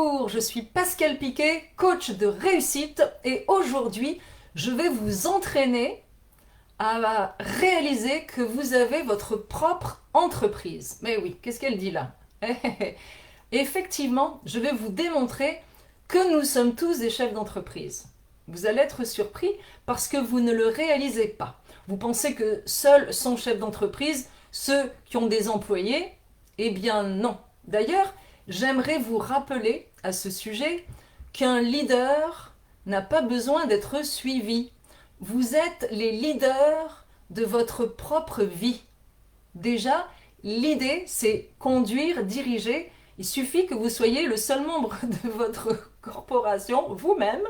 Bonjour, je suis Pascal Piquet, coach de réussite et aujourd'hui, je vais vous entraîner à réaliser que vous avez votre propre entreprise. Mais oui, qu'est-ce qu'elle dit là? Effectivement, je vais vous démontrer que nous sommes tous des chefs d'entreprise. Vous allez être surpris parce que vous ne le réalisez pas. Vous pensez que seuls sont chefs d'entreprise ceux qui ont des employés? Eh bien non. D'ailleurs, j'aimerais vous rappeler à ce sujet qu'un leader n'a pas besoin d'être suivi. Vous êtes les leaders de votre propre vie. Déjà, l'idée, c'est conduire, diriger. Il suffit que vous soyez le seul membre de votre corporation, vous-même,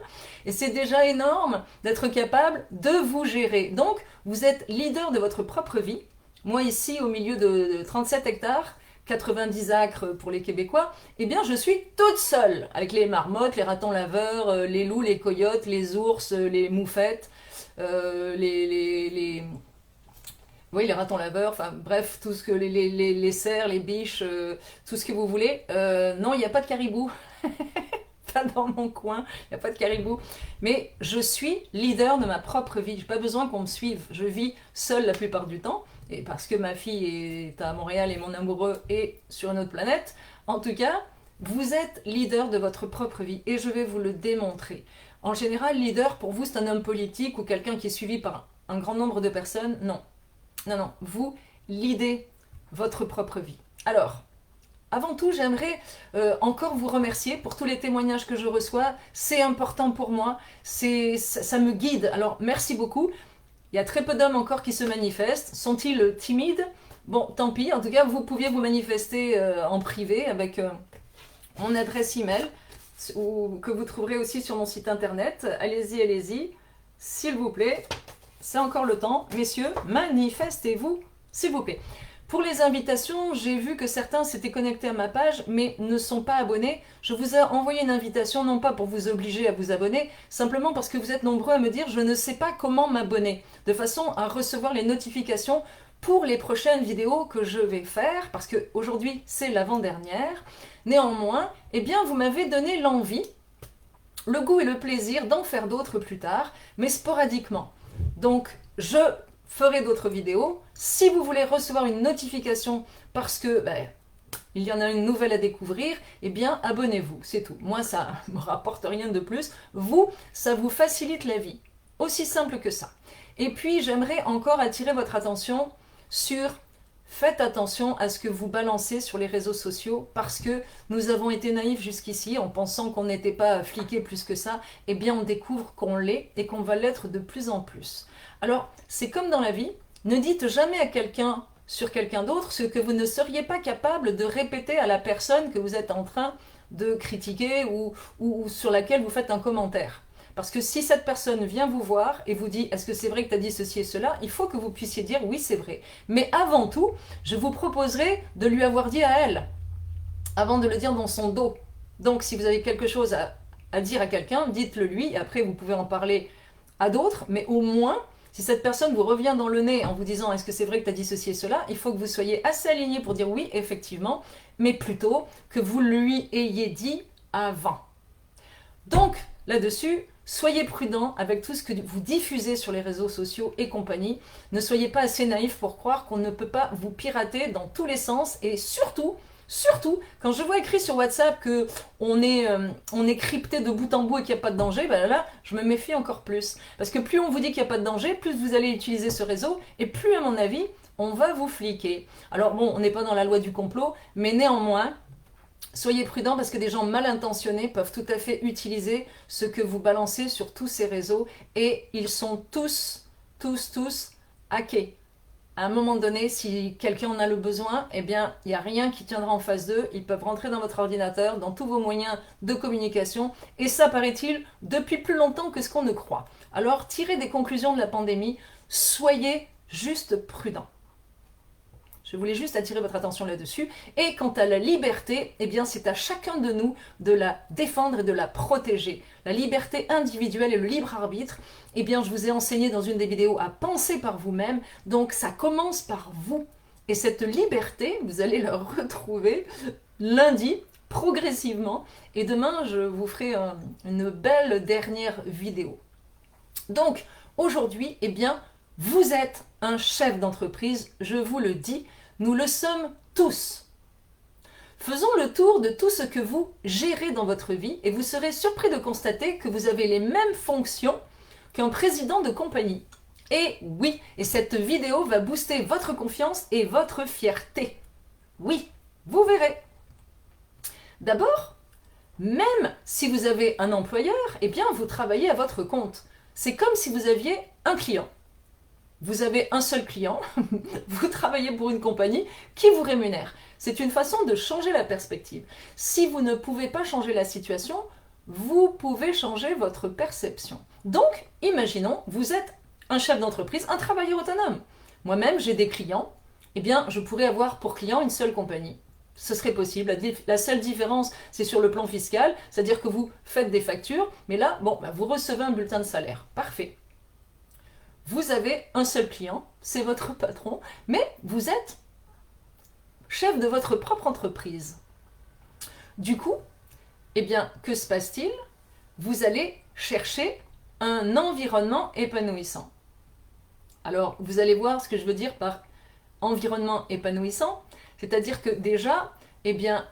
et c'est déjà énorme d'être capable de vous gérer. Donc, vous êtes leader de votre propre vie. Moi, ici, au milieu de 37 hectares, 90 acres pour les Québécois, eh bien, je suis toute seule, avec les marmottes, les ratons laveurs, les loups, les coyotes, les ours, les moufettes, oui, les ratons laveurs, enfin bref, tout ce que les cerfs, les biches, tout ce que vous voulez. Non, il n'y a pas de caribou. Pas dans mon coin, il n'y a pas de caribou. Mais je suis leader de ma propre vie. Je n'ai pas besoin qu'on me suive. Je vis seule la plupart du temps. Et parce que ma fille est à Montréal et mon amoureux est sur une autre planète. En tout cas, vous êtes leader de votre propre vie. Et je vais vous le démontrer. En général, leader, pour vous, c'est un homme politique ou quelqu'un qui est suivi par un grand nombre de personnes. Non. Non, non. Vous leadez votre propre vie. Alors, avant tout, j'aimerais encore vous remercier pour tous les témoignages que je reçois. C'est important pour moi, ça me guide. Alors, merci beaucoup. Il y a très peu d'hommes encore qui se manifestent. Sont-ils timides? Bon, tant pis. En tout cas, vous pouviez vous manifester en privé avec mon adresse email ou que vous trouverez aussi sur mon site internet. Allez-y, allez-y. S'il vous plaît, c'est encore le temps. Messieurs, manifestez-vous, s'il vous plaît. Pour les invitations, j'ai vu que certains s'étaient connectés à ma page, mais ne sont pas abonnés. Je vous ai envoyé une invitation, non pas pour vous obliger à vous abonner, simplement parce que vous êtes nombreux à me dire « je ne sais pas comment m'abonner », de façon à recevoir les notifications pour les prochaines vidéos que je vais faire, parce qu'aujourd'hui, c'est l'avant-dernière. Néanmoins, eh bien, vous m'avez donné l'envie, le goût et le plaisir d'en faire d'autres plus tard, mais sporadiquement. Donc, je ferai d'autres vidéos. Si vous voulez recevoir une notification parce que il y en a une nouvelle à découvrir, eh bien abonnez-vous, c'est tout. Moi, ça ne me rapporte rien de plus. Vous, ça vous facilite la vie. Aussi simple que ça. Et puis, j'aimerais encore attirer votre attention sur faites attention à ce que vous balancez sur les réseaux sociaux parce que nous avons été naïfs jusqu'ici en pensant qu'on n'était pas fliqués plus que ça. Eh bien, on découvre qu'on l'est et qu'on va l'être de plus en plus. Alors, c'est comme dans la vie, ne dites jamais à quelqu'un sur quelqu'un d'autre ce que vous ne seriez pas capable de répéter à la personne que vous êtes en train de critiquer ou sur laquelle vous faites un commentaire. Parce que si cette personne vient vous voir et vous dit « est-ce que c'est vrai que tu as dit ceci et cela ?» il faut que vous puissiez dire « oui, c'est vrai ». Mais avant tout, je vous proposerai de lui avoir dit à elle, avant de le dire dans son dos. Donc, si vous avez quelque chose à dire à quelqu'un, dites-le lui, et après vous pouvez en parler à d'autres, mais au moins, si cette personne vous revient dans le nez en vous disant « est-ce que c'est vrai que tu as dit ceci et cela ?» il faut que vous soyez assez aligné pour dire « oui, effectivement », mais plutôt que vous lui ayez dit avant. Donc, là-dessus, soyez prudent avec tout ce que vous diffusez sur les réseaux sociaux et compagnie. Ne soyez pas assez naïf pour croire qu'on ne peut pas vous pirater dans tous les sens et surtout, quand je vois écrit sur WhatsApp qu'on est crypté de bout en bout et qu'il n'y a pas de danger, là, je me méfie encore plus. Parce que plus on vous dit qu'il n'y a pas de danger, plus vous allez utiliser ce réseau, et plus, à mon avis, on va vous fliquer. Alors bon, on n'est pas dans la loi du complot, mais néanmoins, soyez prudents parce que des gens mal intentionnés peuvent tout à fait utiliser ce que vous balancez sur tous ces réseaux, et ils sont tous hackés. À un moment donné, si quelqu'un en a le besoin, eh bien, il n'y a rien qui tiendra en face d'eux. Ils peuvent rentrer dans votre ordinateur, dans tous vos moyens de communication. Et ça, paraît-il, depuis plus longtemps que ce qu'on ne croit. Alors, tirez des conclusions de la pandémie. Soyez juste prudents. Je voulais juste attirer votre attention là-dessus. Et quant à la liberté, eh bien, c'est à chacun de nous de la défendre et de la protéger. La liberté individuelle et le libre arbitre, eh bien, je vous ai enseigné dans une des vidéos à penser par vous-même. Donc, ça commence par vous. Et cette liberté, vous allez la retrouver lundi progressivement. Et demain, je vous ferai une belle dernière vidéo. Donc, aujourd'hui, eh bien, vous êtes un chef d'entreprise, je vous le dis, nous le sommes tous. Faisons le tour de tout ce que vous gérez dans votre vie et vous serez surpris de constater que vous avez les mêmes fonctions qu'un président de compagnie. Et oui, et cette vidéo va booster votre confiance et votre fierté. Oui, vous verrez. D'abord, même si vous avez un employeur, eh bien vous travaillez à votre compte. C'est comme si vous aviez un client. Vous avez un seul client, vous travaillez pour une compagnie qui vous rémunère. C'est une façon de changer la perspective. Si vous ne pouvez pas changer la situation, vous pouvez changer votre perception. Donc, imaginons, vous êtes un chef d'entreprise, un travailleur autonome. Moi-même, j'ai des clients. Eh bien, je pourrais avoir pour client une seule compagnie. Ce serait possible. La seule différence, c'est sur le plan fiscal, c'est-à-dire que vous faites des factures, mais là, bon, vous recevez un bulletin de salaire. Parfait. Vous avez un seul client, c'est votre patron, mais vous êtes chef de votre propre entreprise. Du coup, eh bien, que se passe-t-il? Vous allez chercher un environnement épanouissant. Alors, vous allez voir ce que je veux dire par environnement épanouissant, c'est-à-dire que déjà, eh bien,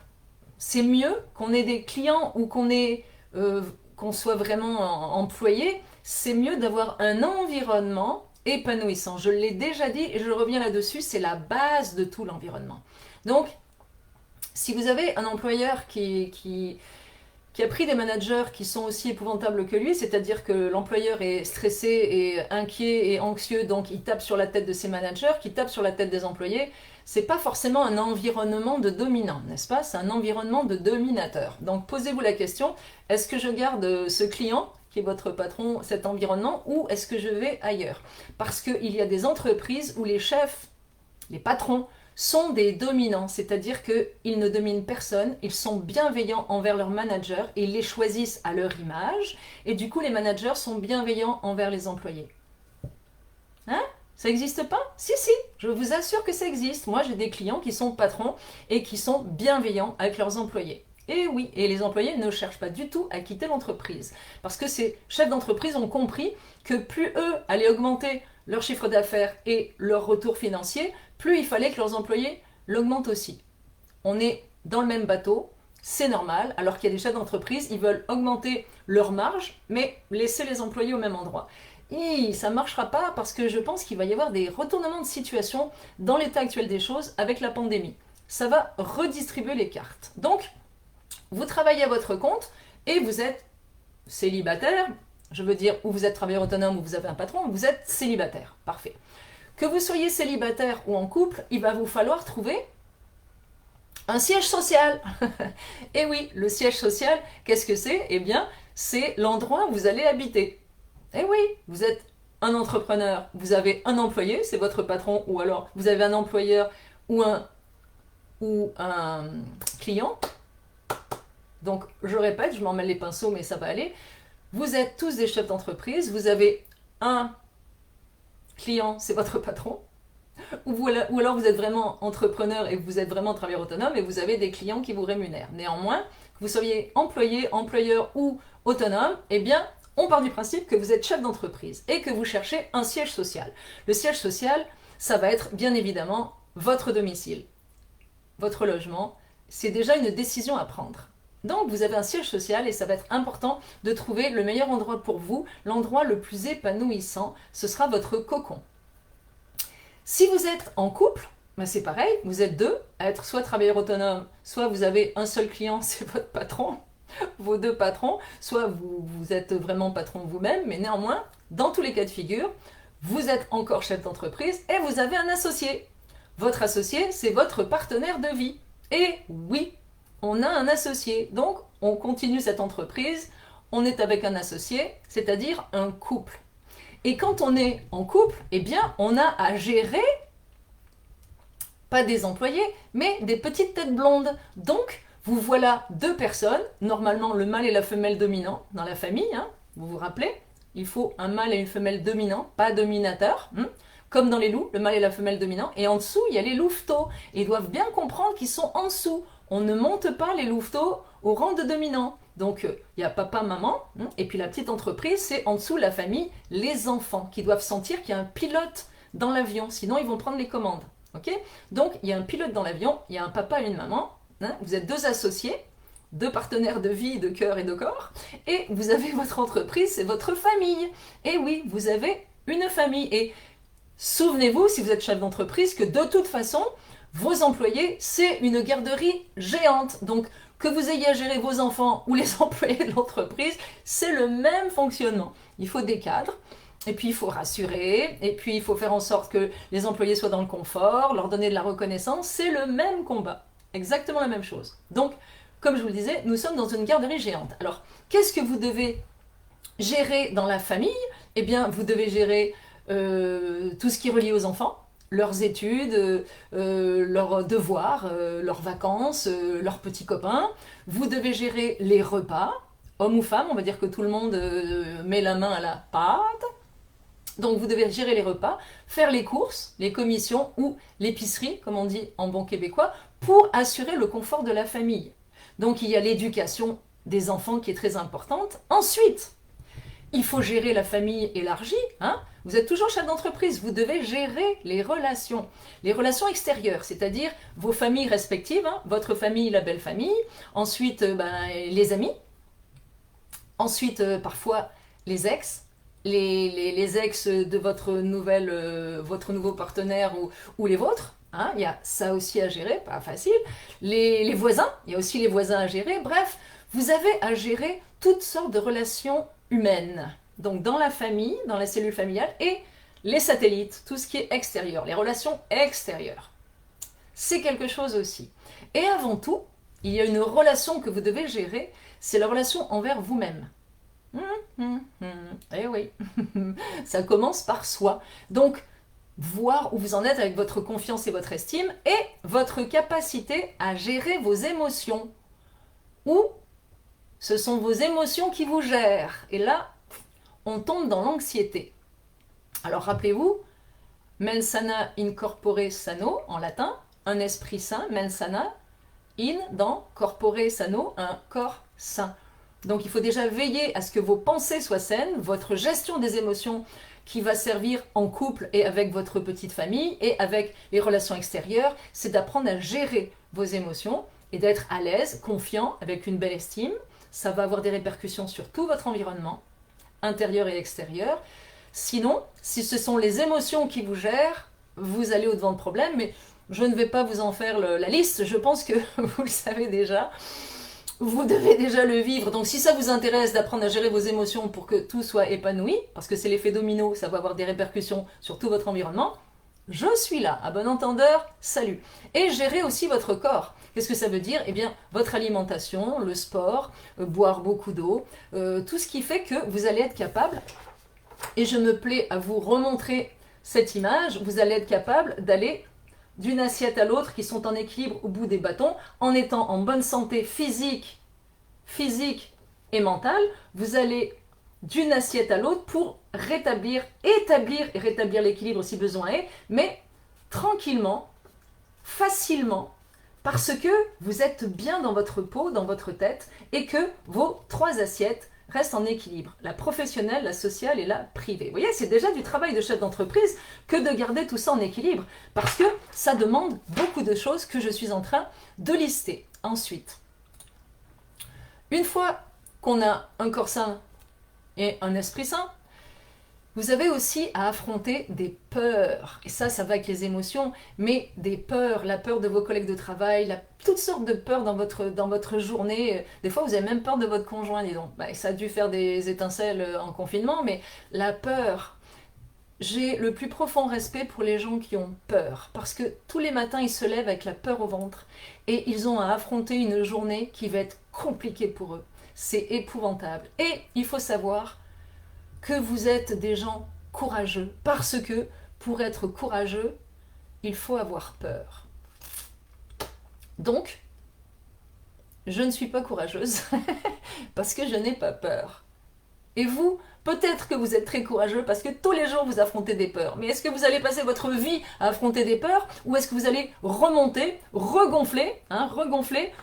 c'est mieux qu'on ait des clients ou qu'on soit vraiment employé, c'est mieux d'avoir un environnement épanouissant. Je l'ai déjà dit et je reviens là-dessus, c'est la base de tout l'environnement. Donc, si vous avez un employeur qui a pris des managers qui sont aussi épouvantables que lui, c'est-à-dire que l'employeur est stressé et inquiet et anxieux, donc il tape sur la tête de ses managers, qui tape sur la tête des employés, c'est pas forcément un environnement de dominant, n'est-ce pas? C'est un environnement de dominateur. Donc posez-vous la question, est-ce que je garde ce client qui est votre patron, cet environnement, ou est-ce que je vais ailleurs? Parce qu'il y a des entreprises où les chefs, les patrons, sont des dominants, c'est-à-dire qu'ils ne dominent personne, ils sont bienveillants envers leurs managers et ils les choisissent à leur image, et du coup les managers sont bienveillants envers les employés. Hein? Ça n'existe pas? Si, si, je vous assure que ça existe. Moi j'ai des clients qui sont patrons et qui sont bienveillants avec leurs employés. Et oui, et les employés ne cherchent pas du tout à quitter l'entreprise. Parce que ces chefs d'entreprise ont compris que plus eux allaient augmenter leur chiffre d'affaires et leur retour financier, plus il fallait que leurs employés l'augmentent aussi. On est dans le même bateau, c'est normal, alors qu'il y a des chefs d'entreprise, ils veulent augmenter leur marge, mais laisser les employés au même endroit. Et ça ne marchera pas parce que je pense qu'il va y avoir des retournements de situation dans l'état actuel des choses avec la pandémie. Ça va redistribuer les cartes. Donc, vous travaillez à votre compte et vous êtes célibataire, je veux dire, ou vous êtes travailleur autonome ou vous avez un patron, vous êtes célibataire. Parfait. Que vous soyez célibataire ou en couple, il va vous falloir trouver un siège social. Et oui, le siège social, qu'est-ce que c'est? Eh bien, c'est l'endroit où vous allez habiter. Eh oui, vous êtes un entrepreneur, vous avez un employé, c'est votre patron, ou alors vous avez un employeur ou un client. Donc, je répète, je m'en mêle les pinceaux, mais ça va aller. Vous êtes tous des chefs d'entreprise, vous avez un client, c'est votre patron, ou alors vous êtes vraiment entrepreneur et vous êtes vraiment travailleur autonome et vous avez des clients qui vous rémunèrent. Néanmoins, que vous soyez employé, employeur ou autonome, eh bien, on part du principe que vous êtes chef d'entreprise et que vous cherchez un siège social. Le siège social, ça va être bien évidemment votre domicile, votre logement. C'est déjà une décision à prendre. Donc vous avez un siège social et ça va être important de trouver le meilleur endroit pour vous, l'endroit le plus épanouissant, ce sera votre cocon. Si vous êtes en couple, c'est pareil, vous êtes deux à être soit travailleur autonome, soit vous avez un seul client, c'est votre patron, vos deux patrons, soit vous êtes vraiment patron vous-même, mais néanmoins, dans tous les cas de figure, vous êtes encore chef d'entreprise et vous avez un associé. Votre associé, c'est votre partenaire de vie. Et oui, on a un associé, donc on continue cette entreprise, on est avec un associé, c'est-à-dire un couple. Et quand on est en couple, eh bien, on a à gérer, pas des employés, mais des petites têtes blondes. Donc, vous voilà deux personnes, normalement le mâle et la femelle dominant dans la famille, hein, vous vous rappelez? Il faut un mâle et une femelle dominant, pas dominateur, comme dans les loups, le mâle et la femelle dominant, et en dessous, il y a les louveteaux, et ils doivent bien comprendre qu'ils sont en dessous. on ne monte pas les louveteaux au rang de dominant. Donc, il y a papa, maman, et puis la petite entreprise, c'est en dessous la famille, les enfants, qui doivent sentir qu'il y a un pilote dans l'avion, sinon ils vont prendre les commandes. Ok? Donc, il y a un pilote dans l'avion, il y a un papa et une maman, vous êtes deux associés, deux partenaires de vie, de cœur et de corps, et vous avez votre entreprise, c'est votre famille. Et oui, vous avez une famille. Et souvenez-vous, si vous êtes chef d'entreprise, que de toute façon, vos employés, c'est une garderie géante. Donc, que vous ayez à gérer vos enfants ou les employés de l'entreprise, c'est le même fonctionnement. Il faut des cadres, et puis il faut rassurer, et puis il faut faire en sorte que les employés soient dans le confort, leur donner de la reconnaissance. C'est le même combat, exactement la même chose. Donc, comme je vous le disais, nous sommes dans une garderie géante. Alors, qu'est-ce que vous devez gérer dans la famille? Eh bien, vous devez gérer tout ce qui est relié aux enfants, leurs études, leurs devoirs, leurs vacances, leurs petits copains. Vous devez gérer les repas, homme ou femme, on va dire que tout le monde met la main à la pâte. Donc vous devez gérer les repas, faire les courses, les commissions ou l'épicerie, comme on dit en bon québécois, pour assurer le confort de la famille. Donc il y a l'éducation des enfants qui est très importante. Ensuite, il faut gérer la famille élargie. Vous êtes toujours chef d'entreprise, vous devez gérer les relations extérieures, c'est-à-dire vos familles respectives, votre famille, la belle famille, ensuite les amis, ensuite parfois les ex, les ex de votre nouveau partenaire ou les vôtres. Il y a ça aussi à gérer, pas facile. Les voisins, il y a aussi les voisins à gérer. Bref, vous avez à gérer toutes sortes de relations humaines. Donc dans la famille, dans la cellule familiale, et les satellites, tout ce qui est extérieur, les relations extérieures. C'est quelque chose aussi. Et avant tout, il y a une relation que vous devez gérer, c'est la relation envers vous-même. Eh oui, ça commence par soi. Donc, voir où vous en êtes avec votre confiance et votre estime et votre capacité à gérer vos émotions. Ou ce sont vos émotions qui vous gèrent. Et là, on tombe dans l'anxiété. Alors rappelez-vous, mens sana in corpore sano en latin, un esprit sain, mens sana, in dans corpore sano, un corps sain. Donc il faut déjà veiller à ce que vos pensées soient saines, votre gestion des émotions qui va servir en couple et avec votre petite famille et avec les relations extérieures, c'est d'apprendre à gérer vos émotions et d'être à l'aise, confiant, avec une belle estime. Ça va avoir des répercussions sur tout votre environnement, intérieur et extérieur. Sinon, si ce sont les émotions qui vous gèrent, vous allez au-devant de problèmes, mais je ne vais pas vous en faire la liste, je pense que vous le savez déjà. Vous devez déjà le vivre. Donc si ça vous intéresse d'apprendre à gérer vos émotions pour que tout soit épanoui, parce que c'est l'effet domino, ça va avoir des répercussions sur tout votre environnement, je suis là, à bon entendeur, salut. Et gérer aussi votre corps. Qu'est-ce que ça veut dire? Eh bien, votre alimentation, le sport, boire beaucoup d'eau, tout ce qui fait que vous allez être capable, et je me plais à vous remontrer cette image, vous allez être capable d'aller d'une assiette à l'autre qui sont en équilibre au bout des bâtons, en étant en bonne santé physique et mentale, vous allez d'une assiette à l'autre pour établir et rétablir l'équilibre si besoin est, mais tranquillement, facilement, parce que vous êtes bien dans votre peau, dans votre tête, et que vos 3 assiettes restent en équilibre. La professionnelle, la sociale et la privée. Vous voyez, c'est déjà du travail de chef d'entreprise que de garder tout ça en équilibre, parce que ça demande beaucoup de choses que je suis en train de lister. Ensuite, une fois qu'on a un corps sain et un esprit sain, vous avez aussi à affronter des peurs. Et ça va avec les émotions, mais des peurs, la peur de vos collègues de travail, toutes sortes de peurs dans votre journée. Des fois, vous avez même peur de votre conjoint, dis donc. Ça a dû faire des étincelles en confinement, mais la peur. J'ai le plus profond respect pour les gens qui ont peur, parce que tous les matins, ils se lèvent avec la peur au ventre, et ils ont à affronter une journée qui va être compliquée pour eux. C'est épouvantable. Et il faut savoir que vous êtes des gens courageux, parce que pour être courageux, il faut avoir peur. Donc, je ne suis pas courageuse, parce que je n'ai pas peur. Et vous, peut-être que vous êtes très courageux parce que tous les jours vous affrontez des peurs. Mais est-ce que vous allez passer votre vie à affronter des peurs ou est-ce que vous allez remonter, regonfler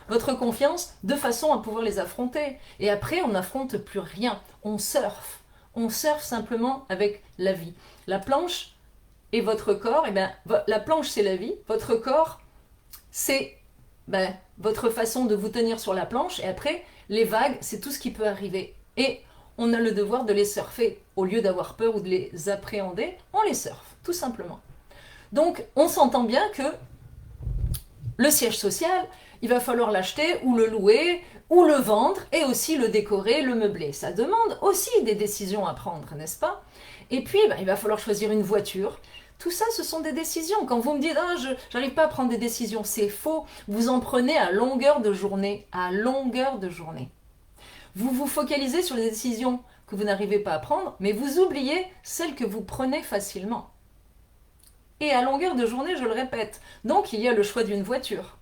votre confiance de façon à pouvoir les affronter? Et après, on n'affronte plus rien. On surfe. On surfe simplement avec la vie. La planche et votre corps, la planche c'est la vie. Votre corps, c'est votre façon de vous tenir sur la planche. Et après, les vagues, c'est tout ce qui peut arriver. Et on a le devoir de les surfer. Au lieu d'avoir peur ou de les appréhender, on les surfe, tout simplement. Donc, on s'entend bien que le siège social, il va falloir l'acheter ou le louer ou le vendre et aussi le décorer, le meubler. Ça demande aussi des décisions à prendre, n'est-ce pas? Et puis, il va falloir choisir une voiture. Tout ça, ce sont des décisions. Quand vous me dites « je n'arrive pas à prendre des décisions », c'est faux. Vous en prenez à longueur de journée. À longueur de journée. Vous vous focalisez sur les décisions que vous n'arrivez pas à prendre, mais vous oubliez celles que vous prenez facilement. Et à longueur de journée, je le répète. Donc, il y a le choix d'une voiture.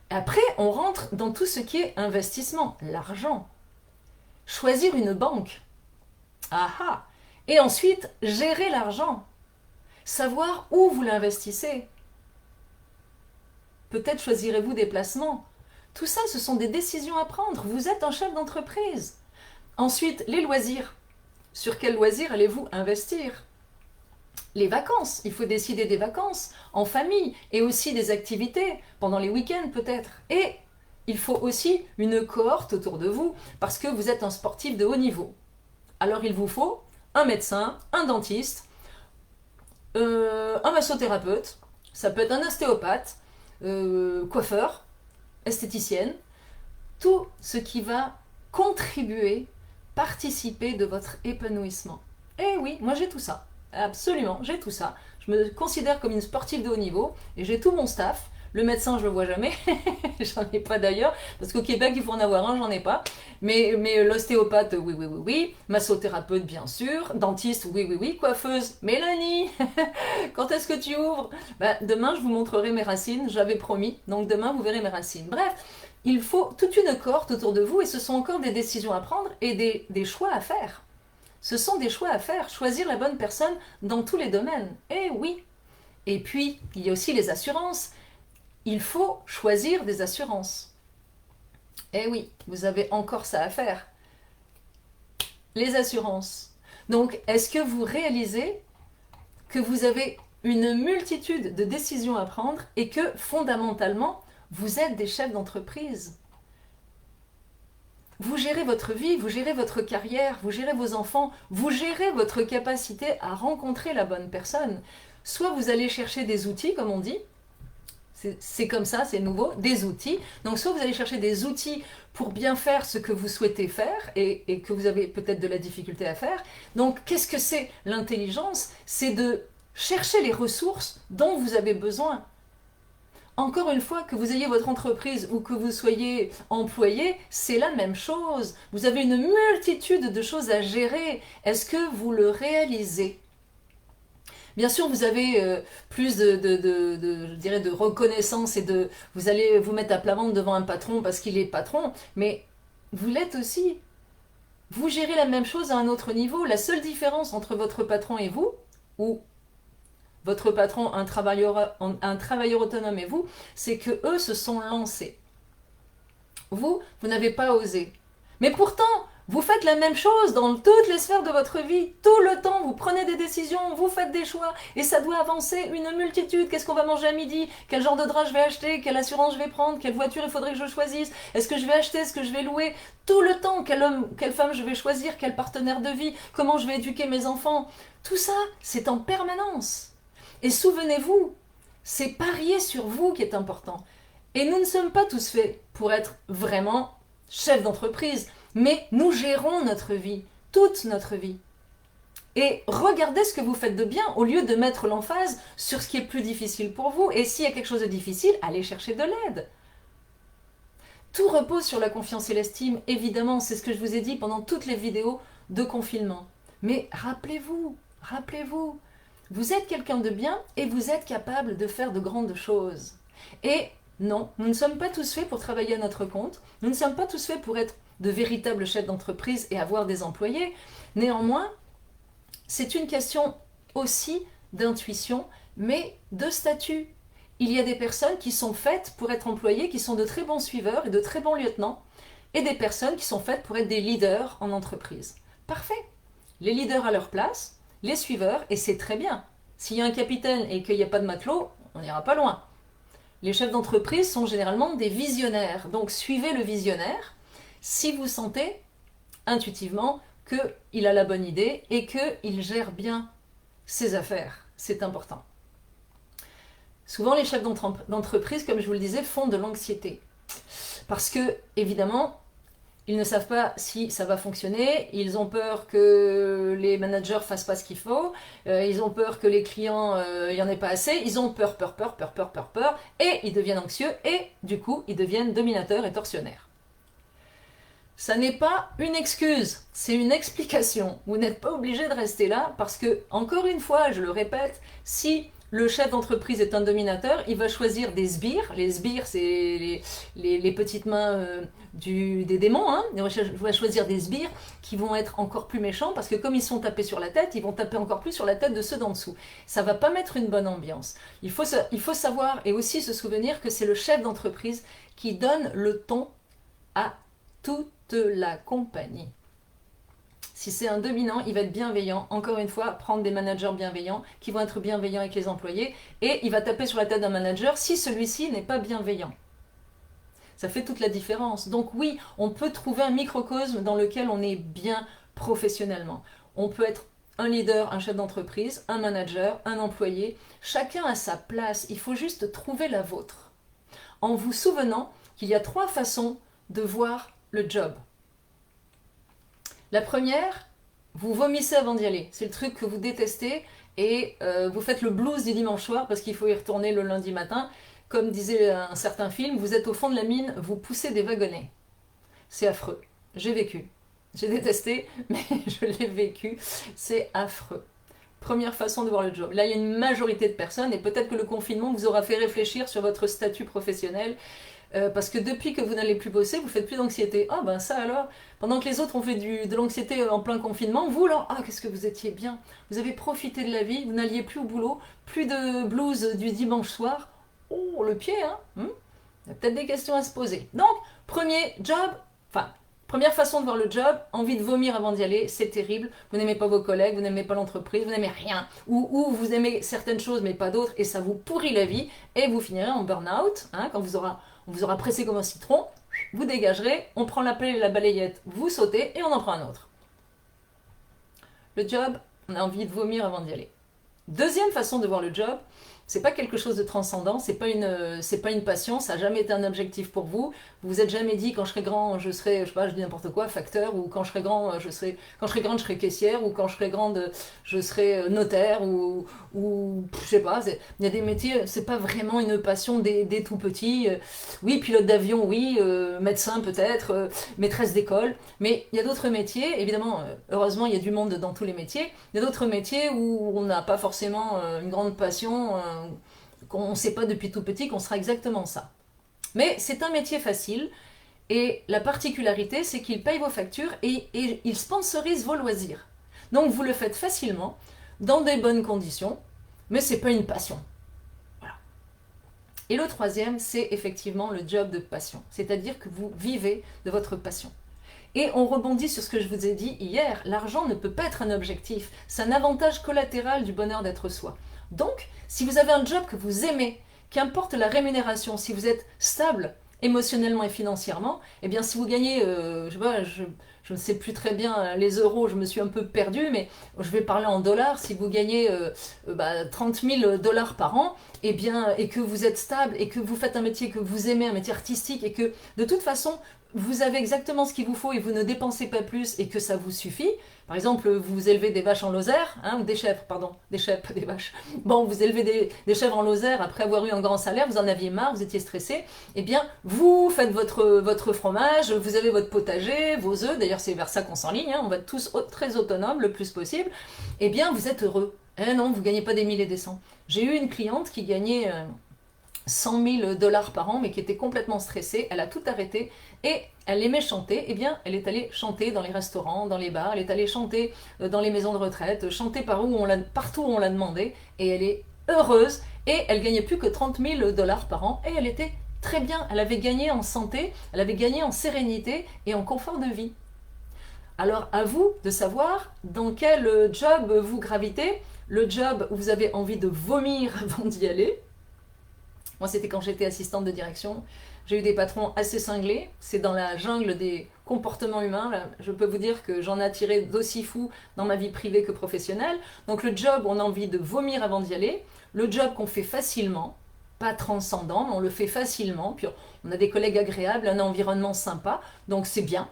Après, on rentre dans tout ce qui est investissement, l'argent. Choisir une banque. Ah. Et ensuite, gérer l'argent. Savoir où vous l'investissez. Peut-être choisirez-vous des placements. Tout ça, ce sont des décisions à prendre. Vous êtes un chef d'entreprise. Ensuite, les loisirs. Sur quels loisirs allez-vous investir? Les vacances. Il faut décider des vacances en famille et aussi des activités pendant les week-ends peut-être. Et il faut aussi une cohorte autour de vous parce que vous êtes un sportif de haut niveau. Alors il vous faut un médecin, un dentiste, un massothérapeute, ça peut être un ostéopathe, coiffeur, esthéticienne, tout ce qui va contribuer, participer de votre épanouissement. Et oui, moi j'ai tout ça, absolument, j'ai tout ça. Je me considère comme une sportive de haut niveau et j'ai tout mon staff. Le médecin, je le vois jamais, j'en ai pas d'ailleurs, parce qu'au Québec, il faut en avoir un, j'en ai pas. Mais l'ostéopathe, oui. Massothérapeute, bien sûr. Dentiste, oui. Coiffeuse, Mélanie, quand est-ce que tu ouvres? Demain, je vous montrerai mes racines, j'avais promis. Donc demain, vous verrez mes racines. Bref, il faut toute une cohorte autour de vous et ce sont encore des décisions à prendre et des choix à faire. Ce sont des choix à faire, choisir la bonne personne dans tous les domaines. Eh oui. Et puis, il y a aussi les assurances. Il faut choisir des assurances. Eh oui, vous avez encore ça à faire. Les assurances. Donc, est-ce que vous réalisez que vous avez une multitude de décisions à prendre et que, fondamentalement, vous êtes des chefs d'entreprise? Vous gérez votre vie, vous gérez votre carrière, vous gérez vos enfants, vous gérez votre capacité à rencontrer la bonne personne. Soit vous allez chercher des outils, comme on dit, c'est comme ça, c'est nouveau, des outils. Donc soit vous allez chercher des outils pour bien faire ce que vous souhaitez faire et que vous avez peut-être de la difficulté à faire. Donc qu'est-ce que c'est l'intelligence? C'est de chercher les ressources dont vous avez besoin. Encore une fois, que vous ayez votre entreprise ou que vous soyez employé, c'est la même chose. Vous avez une multitude de choses à gérer. Est-ce que vous le réalisez? Bien sûr, vous avez plus je dirais, de reconnaissance et vous allez vous mettre à plat ventre devant un patron parce qu'il est patron, mais vous l'êtes aussi. Vous gérez la même chose à un autre niveau. La seule différence entre votre patron et vous, ou votre patron, un travailleur autonome et vous, c'est que eux se sont lancés. Vous n'avez pas osé. Mais pourtant, vous faites la même chose dans toutes les sphères de votre vie. Tout le temps, vous prenez des décisions, vous faites des choix et ça doit avancer une multitude. Qu'est-ce qu'on va manger à midi? Quel genre de drap je vais acheter? Quelle assurance je vais prendre? Quelle voiture il faudrait que je choisisse? Est-ce que je vais acheter? Est-ce que je vais louer? Tout le temps, quel homme, quelle femme je vais choisir? Quel partenaire de vie? Comment je vais éduquer mes enfants? Tout ça, c'est en permanence. Et souvenez-vous, c'est parier sur vous qui est important. Et nous ne sommes pas tous faits pour être vraiment chefs d'entreprise. Mais nous gérons notre vie, toute notre vie. Et regardez ce que vous faites de bien au lieu de mettre l'emphase sur ce qui est plus difficile pour vous. Et s'il y a quelque chose de difficile, allez chercher de l'aide. Tout repose sur la confiance et l'estime, évidemment, c'est ce que je vous ai dit pendant toutes les vidéos de confinement. Mais rappelez-vous, vous êtes quelqu'un de bien et vous êtes capable de faire de grandes choses. Et non, nous ne sommes pas tous faits pour travailler à notre compte, nous ne sommes pas tous faits pour être de véritables chefs d'entreprise et avoir des employés. Néanmoins, c'est une question aussi d'intuition, mais de statut. Il y a des personnes qui sont faites pour être employées, qui sont de très bons suiveurs et de très bons lieutenants, et des personnes qui sont faites pour être des leaders en entreprise. Parfait. Les leaders à leur place, les suiveurs, et c'est très bien. S'il y a un capitaine et qu'il n'y a pas de matelot, on n'ira pas loin. Les chefs d'entreprise sont généralement des visionnaires, donc suivez le visionnaire si vous sentez intuitivement qu'il a la bonne idée et qu'il gère bien ses affaires. C'est important. Souvent, les chefs d'entreprise, comme je vous le disais, font de l'anxiété. Parce que, évidemment, ils ne savent pas si ça va fonctionner, ils ont peur que les managers fassent pas ce qu'il faut, ils ont peur que les clients, il n'y en ait pas assez, ils ont peur, et ils deviennent anxieux, et du coup, ils deviennent dominateurs et tortionnaires. Ça n'est pas une excuse, c'est une explication. Vous n'êtes pas obligé de rester là, parce que, encore une fois, je le répète, si le chef d'entreprise est un dominateur, il va choisir des sbires. Les sbires, c'est les petites mains des démons. Hein. Il va choisir des sbires qui vont être encore plus méchants parce que comme ils sont tapés sur la tête, ils vont taper encore plus sur la tête de ceux d'en dessous. Ça ne va pas mettre une bonne ambiance. Il faut savoir et aussi se souvenir que c'est le chef d'entreprise qui donne le ton à toute la compagnie. Si c'est un dominant, il va être bienveillant. Encore une fois, prendre des managers bienveillants qui vont être bienveillants avec les employés et il va taper sur la tête d'un manager si celui-ci n'est pas bienveillant. Ça fait toute la différence. Donc oui, on peut trouver un microcosme dans lequel on est bien professionnellement. On peut être un leader, un chef d'entreprise, un manager, un employé. Chacun a sa place. Il faut juste trouver la vôtre. En vous souvenant qu'il y a 3 façons de voir le job. La première, vous vomissez avant d'y aller. C'est le truc que vous détestez et vous faites le blues du dimanche soir parce qu'il faut y retourner le lundi matin. Comme disait un certain film, vous êtes au fond de la mine, vous poussez des wagonnets. C'est affreux. J'ai vécu. J'ai détesté, mais je l'ai vécu. C'est affreux. Première façon de voir le job. Là, il y a une majorité de personnes et peut-être que le confinement vous aura fait réfléchir sur votre statut professionnel. Parce que depuis que vous n'allez plus bosser, vous faites plus d'anxiété. Ah ben ça alors, pendant que les autres ont fait de l'anxiété en plein confinement, vous là, ah qu'est-ce que vous étiez bien. Vous avez profité de la vie, vous n'alliez plus au boulot, plus de blues du dimanche soir. Oh le pied, hein. Il y a peut-être des questions à se poser. Donc, première façon de voir le job, envie de vomir avant d'y aller, c'est terrible. Vous n'aimez pas vos collègues, vous n'aimez pas l'entreprise, vous n'aimez rien. Ou vous aimez certaines choses mais pas d'autres et ça vous pourrit la vie et vous finirez en burn-out, hein, quand on vous aura pressé comme un citron, vous dégagerez, on prend la pelle et la balayette, vous sautez et on en prend un autre. Le job, on a envie de vomir avant d'y aller. Deuxième façon de voir le job, c'est pas quelque chose de transcendant, c'est pas une passion, ça n'a jamais été un objectif pour vous. Vous vous êtes jamais dit quand je serai grand, je serai, je sais pas, je dis n'importe quoi, facteur, ou quand je serai grand, je serai caissière, ou quand je serai grande, je serai notaire, ou je sais pas. Il y a des métiers, c'est pas vraiment une passion des tout petits. Oui, pilote d'avion, oui, médecin peut-être, maîtresse d'école, mais il y a d'autres métiers. Évidemment, heureusement, il y a du monde dans tous les métiers. Il y a d'autres métiers où on n'a pas forcément une grande passion. Qu'on ne sait pas depuis tout petit qu'on sera exactement ça. Mais c'est un métier facile et la particularité c'est qu'il paye vos factures et il sponsorise vos loisirs. Donc vous le faites facilement, dans des bonnes conditions, mais c'est pas une passion. Voilà. Et le troisième, c'est effectivement le job de passion, c'est-à-dire que vous vivez de votre passion. Et on rebondit sur ce que je vous ai dit hier, l'argent ne peut pas être un objectif, c'est un avantage collatéral du bonheur d'être soi. Donc, si vous avez un job que vous aimez, qu'importe la rémunération, si vous êtes stable émotionnellement et financièrement, eh bien si vous gagnez, je ne sais plus très bien les euros, je me suis un peu perdue, mais je vais parler en dollars, si vous gagnez 30 000 dollars par an, eh bien, et que vous êtes stable, et que vous faites un métier que vous aimez, un métier artistique, et que de toute façon, vous avez exactement ce qu'il vous faut et vous ne dépensez pas plus et que ça vous suffit. Par exemple, vous élevez des vaches en Lozère, hein, ou des chèvres, pardon, des chèvres, pas des vaches. Bon, vous élevez des chèvres en Lozère après avoir eu un grand salaire, vous en aviez marre, vous étiez stressé. Eh bien, vous faites votre fromage, vous avez votre potager, vos œufs, d'ailleurs c'est vers ça qu'on s'enligne, hein, on va être tous très autonomes le plus possible. Eh bien, vous êtes heureux. Eh non, vous ne gagnez pas des milliers et des cents. J'ai eu une cliente qui gagnait 100 000 $ par an, mais qui était complètement stressée. Elle a tout arrêté et elle aimait chanter. Eh bien, elle est allée chanter dans les restaurants, dans les bars, elle est allée chanter dans les maisons de retraite, chanter partout où on l'a demandé, et elle est heureuse. Et elle gagnait plus que 30 000 $ par an, et elle était très bien. Elle avait gagné en santé, elle avait gagné en sérénité et en confort de vie. Alors à vous de savoir dans quel job vous gravitez, le job où vous avez envie de vomir avant d'y aller. Moi, c'était quand j'étais assistante de direction. J'ai eu des patrons assez cinglés. C'est dans la jungle des comportements humains. Là, je peux vous dire que j'en ai attiré d'aussi fous dans ma vie privée que professionnelle. Donc le job où on a envie de vomir avant d'y aller, le job qu'on fait facilement, pas transcendant, mais on le fait facilement. Puis on a des collègues agréables, un environnement sympa. Donc c'est bien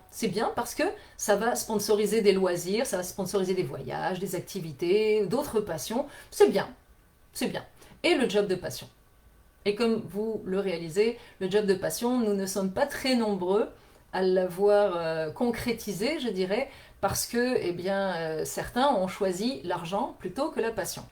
parce que ça va sponsoriser des loisirs, ça va sponsoriser des voyages, des activités, d'autres passions. C'est bien, c'est bien. Et le job de passion. Et comme vous le réalisez, le job de passion, nous ne sommes pas très nombreux à l'avoir concrétisé, je dirais, parce que certains ont choisi l'argent plutôt que la passion.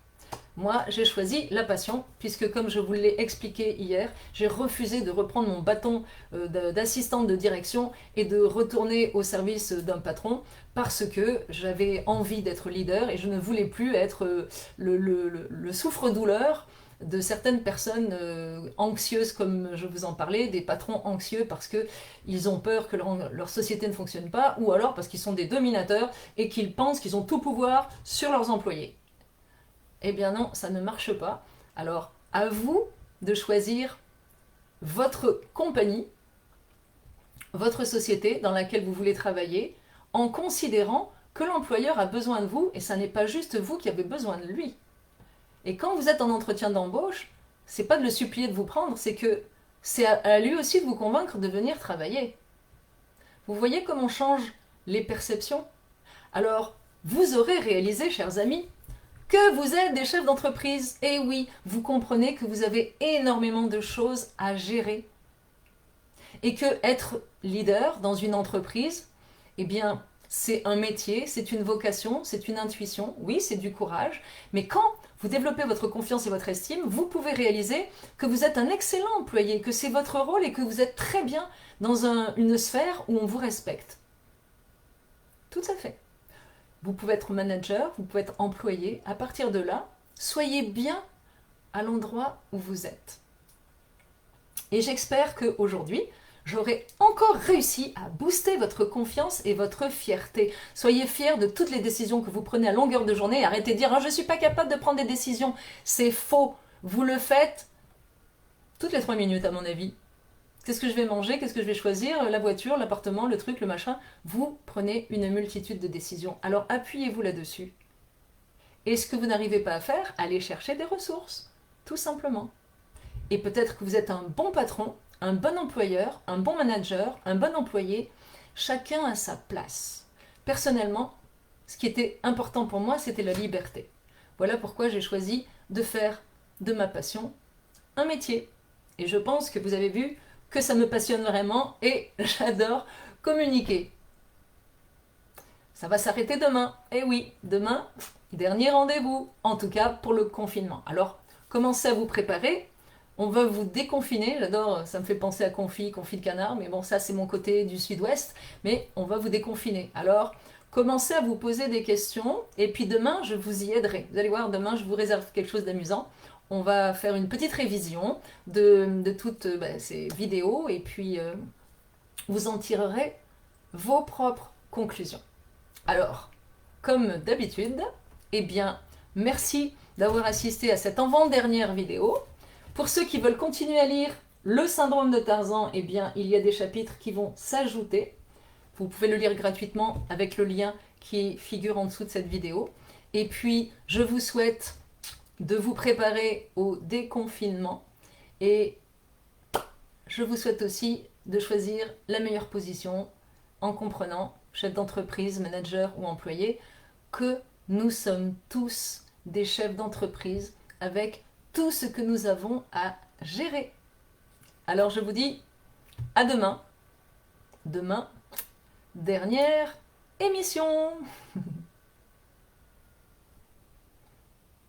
Moi, j'ai choisi la passion, puisque comme je vous l'ai expliqué hier, j'ai refusé de reprendre mon bâton d'assistante de direction et de retourner au service d'un patron, parce que j'avais envie d'être leader et je ne voulais plus être le souffre-douleur de certaines personnes anxieuses, comme je vous en parlais, des patrons anxieux parce qu'ils ont peur que leur société ne fonctionne pas, ou alors parce qu'ils sont des dominateurs et qu'ils pensent qu'ils ont tout pouvoir sur leurs employés. Eh bien non, ça ne marche pas. Alors, à vous de choisir votre compagnie, votre société dans laquelle vous voulez travailler, en considérant que l'employeur a besoin de vous, et ça n'est pas juste vous qui avez besoin de lui. Et quand vous êtes en entretien d'embauche, c'est pas de le supplier de vous prendre, c'est que c'est à lui aussi de vous convaincre de venir travailler. Vous voyez comment on change les perceptions? Alors, vous aurez réalisé, chers amis, que vous êtes des chefs d'entreprise. Et oui, vous comprenez que vous avez énormément de choses à gérer. Et que être leader dans une entreprise, eh bien, c'est un métier, c'est une vocation, c'est une intuition. Oui, c'est du courage. Mais quand vous développez votre confiance et votre estime, vous pouvez réaliser que vous êtes un excellent employé, que c'est votre rôle et que vous êtes très bien dans une sphère où on vous respecte. Tout à fait. Vous pouvez être manager, vous pouvez être employé. À partir de là, soyez bien à l'endroit où vous êtes. Et j'espère qu'aujourd'hui, j'aurai encore réussi à booster votre confiance et votre fierté. Soyez fiers de toutes les décisions que vous prenez à longueur de journée. Arrêtez de dire « je ne suis pas capable de prendre des décisions ». C'est faux. Vous le faites toutes les 3 minutes à mon avis. Qu'est-ce que je vais manger? Qu'est-ce que je vais choisir? La voiture, l'appartement, le truc, le machin. Vous prenez une multitude de décisions. Alors appuyez-vous là-dessus. Et ce que vous n'arrivez pas à faire, allez chercher des ressources. Tout simplement. Et peut-être que vous êtes un bon patron, un bon employeur, un bon manager, un bon employé. Chacun a sa place. Personnellement, ce qui était important pour moi, c'était la liberté. Voilà pourquoi j'ai choisi de faire de ma passion un métier. Et je pense que vous avez vu que ça me passionne vraiment et j'adore communiquer. Ça va s'arrêter demain. Eh oui, demain, dernier rendez-vous, en tout cas pour le confinement. Alors, commencez à vous préparer. On va vous déconfiner. J'adore, ça me fait penser à confit de canard, mais bon, ça c'est mon côté du sud-ouest. Mais on va vous déconfiner. Alors, commencez à vous poser des questions et puis demain, je vous y aiderai. Vous allez voir, demain, je vous réserve quelque chose d'amusant. On va faire une petite révision de toutes ces vidéos et puis vous en tirerez vos propres conclusions. Alors, comme d'habitude, eh bien, merci d'avoir assisté à cette avant-dernière vidéo. Pour ceux qui veulent continuer à lire le syndrome de Tarzan, eh bien, il y a des chapitres qui vont s'ajouter. Vous pouvez le lire gratuitement avec le lien qui figure en dessous de cette vidéo. Et puis, je vous souhaite de vous préparer au déconfinement et je vous souhaite aussi de choisir la meilleure position en comprenant, chef d'entreprise, manager ou employé, que nous sommes tous des chefs d'entreprise avec tout ce que nous avons à gérer. Alors je vous dis à demain. Demain, dernière émission.